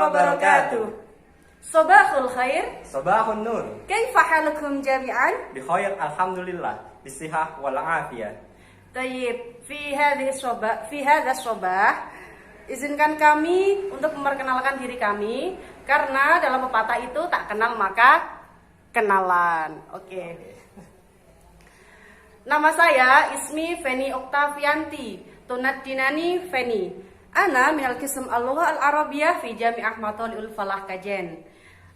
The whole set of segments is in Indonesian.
wabarakatuh. Sobahul khair. Sobahun nur. Kaifa halukum jami'an? Bikhair alhamdulillah. Bisihah wal afiyah. Tayyib, fi hadha sobah, izinkan kami untuk memperkenalkan diri kami, karena dalam pepatah itu tak kenal maka kenalan. Oke. Nama saya Ismi Feni Oktavianti, Tunat Dinani Feni. Ana minal qism al-lugha al-arabiyah fi Jami'ah Mathalul Falah Kajen.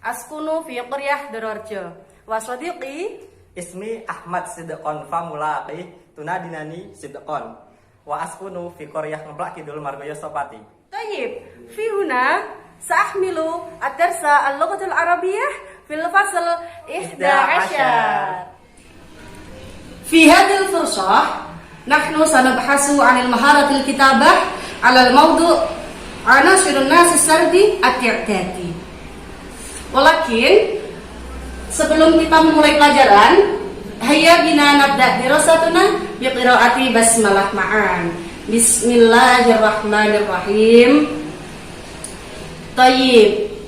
Askunu fi qaryah Dororjo. Wa sadiqi Ismi Ahmad Sidqon Famulaqi Tunadinani Sidqon. Wa askunu fi qaryah Ngeplak Kidul Margoyo Sopati. Tayyib, fi huna sa'ahmilu ad-darsa al-lughatul arabiyyah fil fasl 11. Fi hadhil fursah nahnu sanabhasu 'anil maharatil kitabah 'ala al-mawdu' anasirun nas sardi at-i'dadi. Walakin sebelum kita memulai pelajaran, hayya bina nabda dirasatuna bi qiraati basmalah ma'an. Bismillahirrahmanirrahim. Tayyib.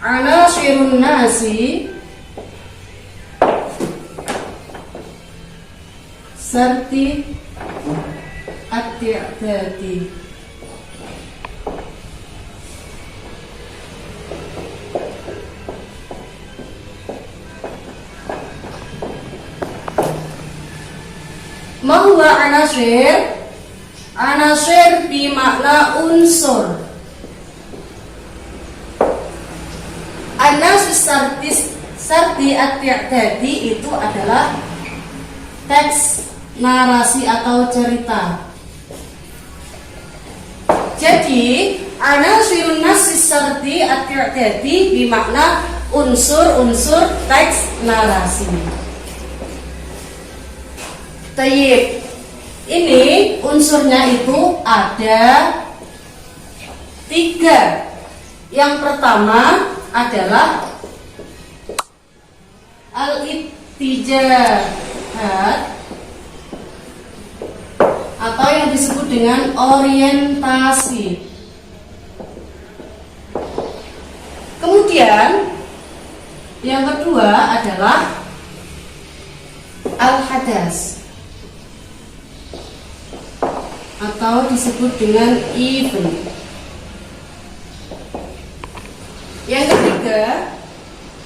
Anasirun nasi sarti at-i'dadi. Ma huwa anasir? Anasir bimakna unsur. Anasir sarti at-i'dadi itu adalah teks, narasi atau cerita. Jadi anasirun nasi sarti at-i'dadi bimakna unsur-unsur teks narasi. Tayyib, ini unsurnya itu ada 3. Yang pertama adalah al-ittijahat atau yang disebut dengan orientasi. Kemudian yang kedua adalah al-hadas atau disebut dengan event. Yang ketiga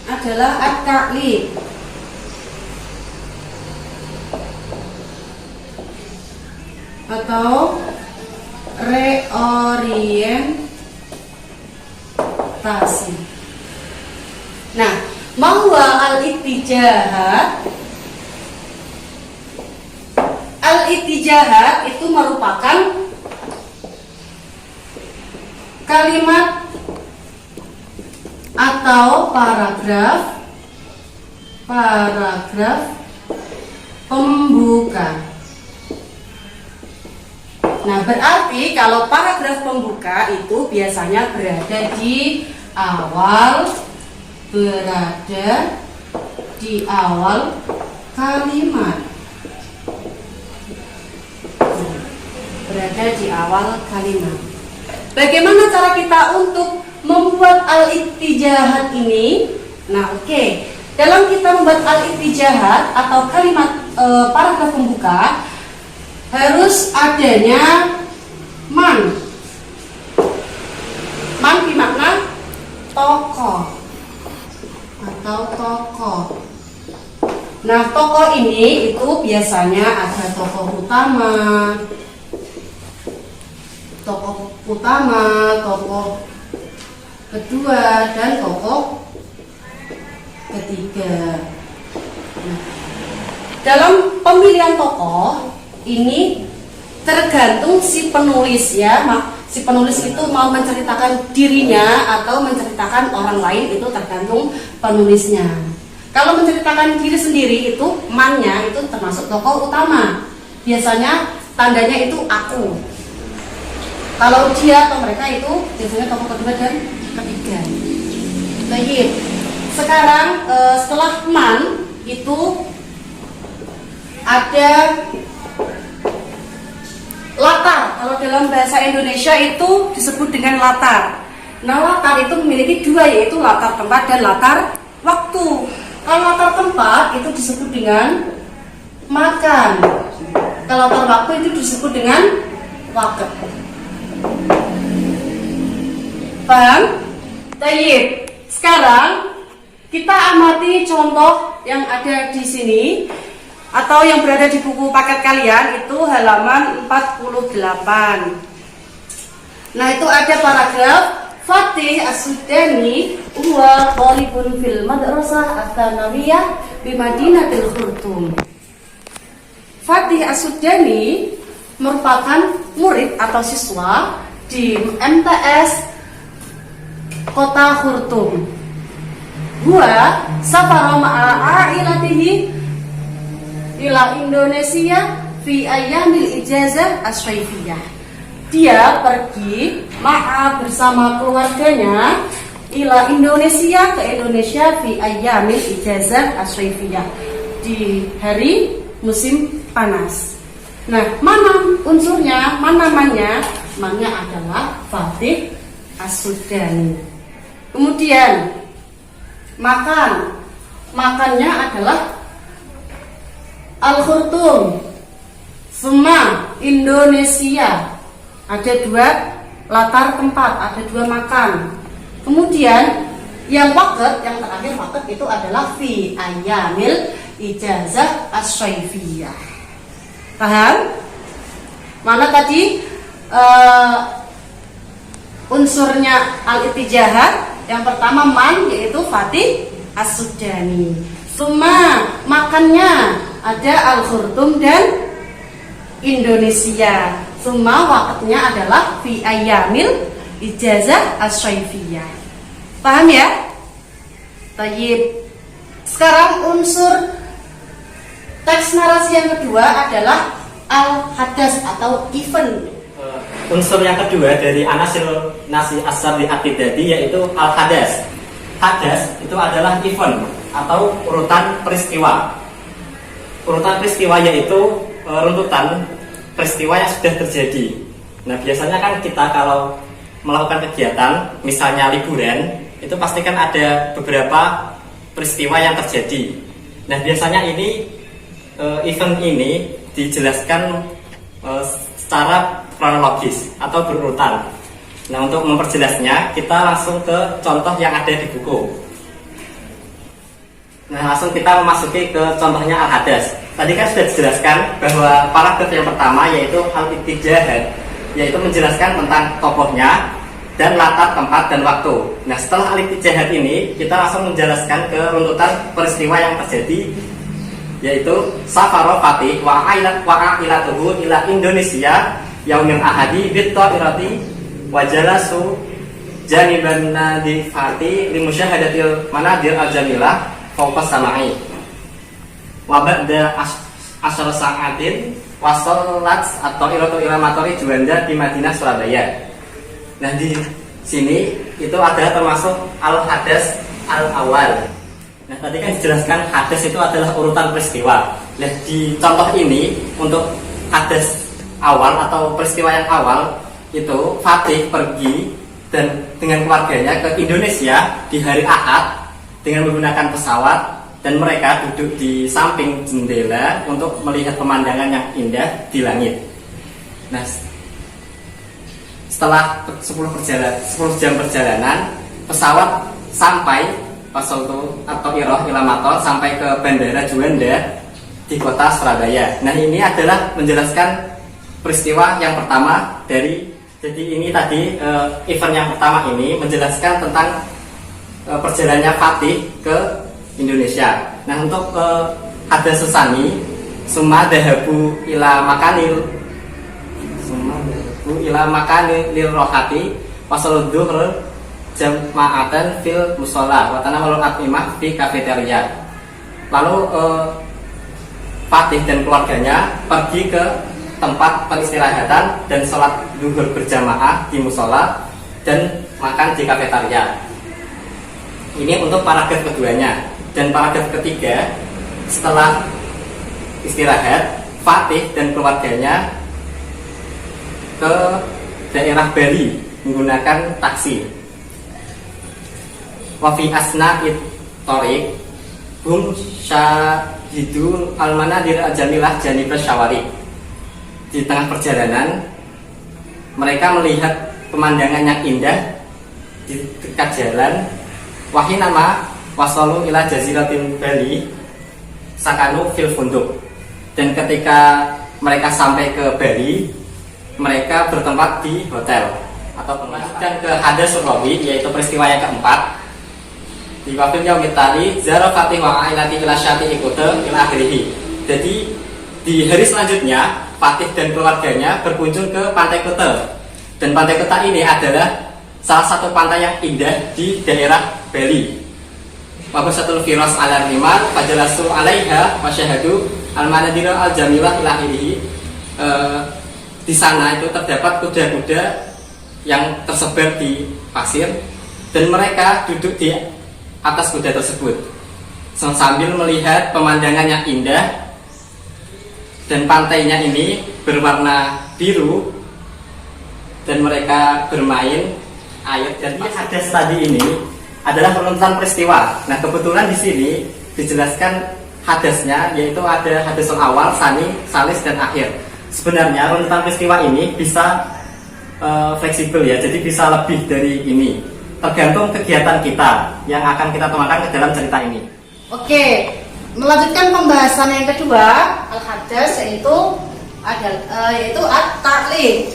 adalah at-ta'liq atau reorientasi. Nah, mahwa al-ittijahat. Al-ittijahat itu merupakan kalimat atau paragraf pembuka. Nah, berarti kalau paragraf pembuka itu biasanya berada di awal kalimat. Berada di awal kalimat. Bagaimana cara kita untuk membuat al-ittijahat ini? Nah, oke. Dalam kita membuat al-ittijahat atau kalimat paragraf pembuka, harus adanya man. Man bermakna tokoh atau tokoh. Nah, tokoh ini itu biasanya ada tokoh utama, tokoh kedua, dan tokoh ketiga. Nah, dalam pemilihan tokoh ini tergantung si penulis ya. Si penulis itu mau menceritakan dirinya atau menceritakan orang lain, itu tergantung penulisnya. Kalau menceritakan diri sendiri itu man-nya itu termasuk tokoh utama. Biasanya tandanya itu aku. Kalau dia atau mereka itu biasanya tokoh kedua dan ketiga. Baik. Sekarang setelah man itu ada Kalau dalam bahasa Indonesia itu disebut dengan latar. Nah, latar itu memiliki dua, yaitu latar tempat dan latar waktu. Kalau latar tempat itu disebut dengan makan. Kalau latar waktu itu disebut dengan waktu. Paham? Tayyib. Sekarang kita amati contoh yang ada di sini atau yang berada di buku paket kalian, itu halaman 48. Nah, itu ada paragraf Fatih As-Sudani huwa thalibun fil madrasah at-tsanawiyah bi Madinatil Khurtum. Fatih As-Sudani merupakan murid atau siswa di MTS Kota Khurtum. Huwa safara ma'a ailatihi ila Indonesia fi ayyamil ijazah as-syaifiyah. Dia pergi bersama keluarganya ila Indonesia, ke Indonesia fi ayyamil ijazah as-syaifiyah, di hari musim panas. Nah, mana unsurnya, mana namanya? Namanya adalah Fatih As-Sudani. Kemudian makannya adalah Al-Khurtum, Sema, Indonesia. Ada dua latar tempat, ada dua makan. Kemudian yang terakhir waqt itu adalah fi ayyamil ijazah as-syaifiyah. Paham? Mana tadi unsurnya al-ittijahat? Yang pertama man, yaitu Fatih As-Sudani. Sema, makannya ada Al-Khurtum dan Indonesia. Sema, waktunya adalah fi ayyamil ijazah as-syaifiyah. Paham ya? Tayyib. Sekarang unsur teks narasi yang kedua adalah al-hadas atau event. Unsur yang kedua dari anasil nasi asar di akidati yaitu al-hadas. Hadas itu adalah event atau urutan peristiwa. Urutan peristiwa yaitu runtutan peristiwa yang sudah terjadi. Nah, biasanya kan kita kalau melakukan kegiatan, misalnya liburan, itu pasti kan ada beberapa peristiwa yang terjadi. Nah, biasanya ini event ini dijelaskan secara kronologis atau berurutan. Nah, untuk memperjelasnya, kita langsung ke contoh yang ada di buku. Nah, langsung kita memasuki ke contohnya al-hadas. Tadi kan sudah dijelaskan bahwa paragraf yang pertama yaitu al-ittijahat, yaitu menjelaskan tentang tokohnya dan latar tempat dan waktu. Nah, setelah al-ittijahat ini, kita langsung menjelaskan ke runtutan peristiwa yang terjadi, yaitu safaro Fatih wa ailatuhu ila Indonesia yaumil ahadi bit ta'irati wa jalasu janiban nadifati limusyahadatil manadir al-jamilah fawqa samai wa ba'da asyara sa'atin wa sallat atau iratu ila matori Juanda di Madinah Surabaya. Nah, di sini itu ada termasuk al-hadas al-awal. Nah, tadi kan dijelaskan hadas itu adalah urutan peristiwa. Nah, di contoh ini untuk hadas awal atau peristiwa yang awal itu Fatih pergi dan dengan keluarganya ke Indonesia di hari Ahad dengan menggunakan pesawat, dan mereka duduk di samping jendela untuk melihat pemandangan yang indah di langit. Nah, setelah 10 jam perjalanan, pesawat sampai Pasoltu atau Iroh Ilamator sampai ke Bandara Juanda di kota Surabaya. Nah, ini adalah menjelaskan peristiwa yang pertama dari, jadi ini tadi event yang pertama ini menjelaskan tentang perjalanannya Fatih ke Indonesia. Nah, untuk hadas susani summa dahabu ila makanil lil rohati wasal duhr jama'atan fil musola watana walul atmimah di kafeteria. Lalu Fatih dan keluarganya pergi ke tempat peristirahatan dan sholat duhur berjamaah di musola dan makan di kafeteria. Ini untuk paragraf keduanya. Dan paragraf ketiga, setelah istirahat, Fatih dan keluarganya ke daerah Bali menggunakan taksi. Wa fi asna'it thoriq hum syahidul al-manadir al-jamilah janib syawari. Di tengah perjalanan mereka melihat pemandangan yang indah di dekat jalan. Wahinama wasalu ila jaziratin Bali sakanu fil funduk. Dan ketika mereka sampai ke Bali, mereka bertempat di hotel. Atau melanjutkan ke hadis rawi, yaitu peristiwa yang keempat. Di wafil yaumit tali zara fatih wa ailati ila syati ikuta ila akhirih. Jadi di hari selanjutnya Fatih dan keluarganya berkunjung ke Pantai Kuta. Dan Pantai Kuta ini adalah salah satu pantai yang indah di daerah Bali. Wabasatul firas ala rimar fajalasu alaiha wasyahadu al-manadira al-jamilah ila akhirih. Di sana itu terdapat kuda-kuda yang tersebar di pasir dan mereka duduk di atas kuda tersebut sambil melihat pemandangan yang indah, dan pantainya ini berwarna biru dan mereka bermain air. Jadi hadas tadi ini adalah runtutan peristiwa. Nah, kebetulan di sini dijelaskan hadasnya, yaitu ada hadasul awal, sani, salis, dan akhir. Sebenarnya runtutan peristiwa ini bisa fleksibel ya, jadi bisa lebih dari ini. Tergantung kegiatan kita yang akan kita tuangkan ke dalam cerita ini. Oke, melanjutkan pembahasan yang kedua, al-hadas, yaitu at-ta'liq.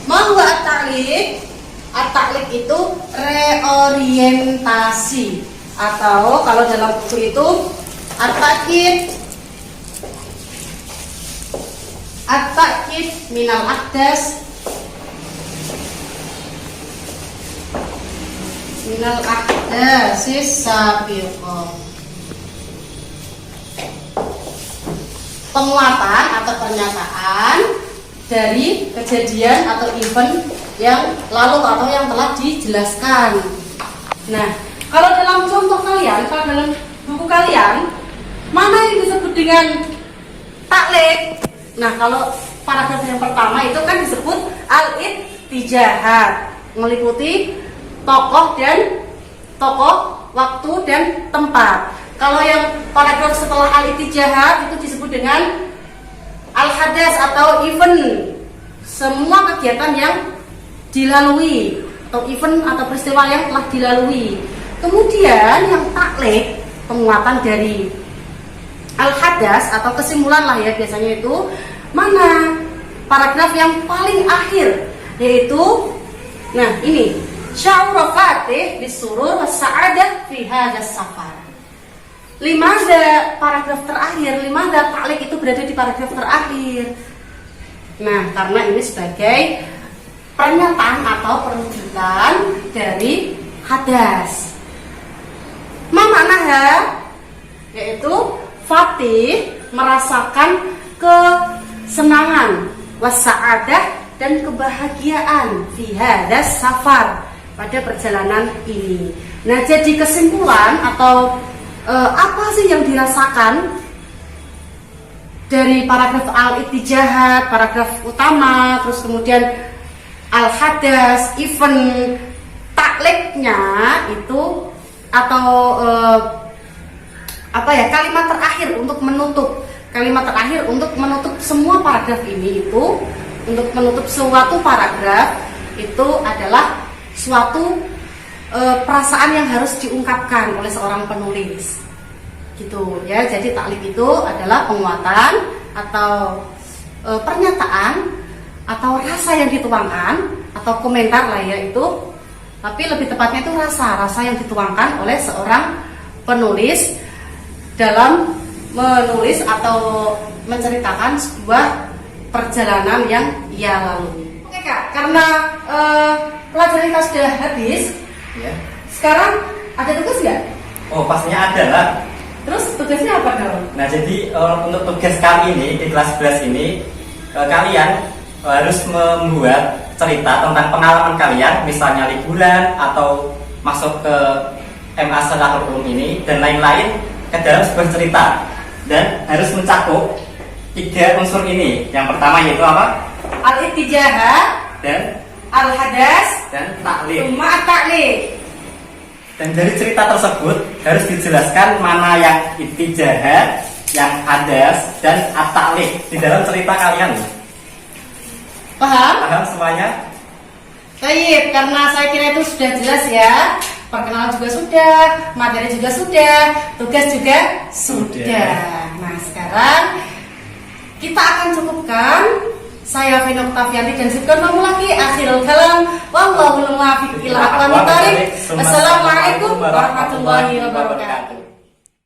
Ma huwa at-ta'liq? At-ta'liq itu reorientasi, atau kalau dalam buku itu at-ta'kid minal ahdas minal ahdasis sabiqah. Penguatan atau pernyataan dari kejadian atau event yang lalu atau yang telah dijelaskan. Nah, kalau dalam contoh kalian, kalau dalam buku kalian, mana yang disebut dengan taklid? Nah, kalau paragraf yang pertama itu kan disebut al-ittijahat, meliputi tokoh, waktu dan tempat. Kalau yang paragraf setelah al-ittijahat itu disebut dengan al-hadas atau event, semua kegiatan yang dilalui atau event atau peristiwa yang telah dilalui. Kemudian yang taklid, penguatan dari al-hadas atau kesimpulan lah ya, biasanya itu mana paragraf yang paling akhir, yaitu nah ini sya'ura fatih bisurur was-sa'adah fi hadas safar. Limada paragraf terakhir, limada taklid itu berada di paragraf terakhir. Nah, karena ini sebagai pernyataan atau perwujudan dari hadas. Ma maknaha? Yaitu Fatih merasakan kesenangan, was-sa'adah, dan kebahagiaan fi hadas safar, pada perjalanan ini. Nah, jadi kesimpulan atau apa sih yang dirasakan dari paragraf al-ittijahat, paragraf utama, terus kemudian al-hadas, event, taklidnya itu atau kalimat terakhir untuk menutup semua paragraf ini, itu untuk menutup suatu paragraf itu adalah suatu perasaan yang harus diungkapkan oleh seorang penulis, gitu ya. Jadi taklid itu adalah penguatan atau pernyataan atau rasa yang dituangkan atau komentar lah ya itu, tapi lebih tepatnya itu rasa yang dituangkan oleh seorang penulis dalam menulis atau menceritakan sebuah perjalanan yang ia lalui. Oke Kak, karena pelajaran kita sudah habis Ya. Sekarang ada tugas nggak? Oh, pastinya ada lah. Terus tugasnya apa dong? Nah, jadi untuk tugas kali ini di kelas 11 ini kalian harus membuat cerita tentang pengalaman kalian, misalnya liburan atau masuk ke MA Secara Umum ini dan lain-lain ke dalam sebuah cerita, dan harus mencakup 3 unsur ini. Yang pertama yaitu apa? al-ittijahat dan al-hadas taklif. tsumma at-ta'liq. Dan dari cerita tersebut harus dijelaskan mana yang ittijahat, yang hadas, dan at-taklif di dalam cerita kalian. Paham? Paham semuanya? Baik, karena saya kira itu sudah jelas ya. Perkenalan juga sudah, materi juga sudah, tugas juga sudah. Nah, sekarang kita akan cukupkan. Saya Vina Oktavianti dan Sidqon lagi akhirul kalam. Wallahul muwaffiq ila aqwamit thoriq. Wassalamualaikum warahmatullahi wabarakatuh.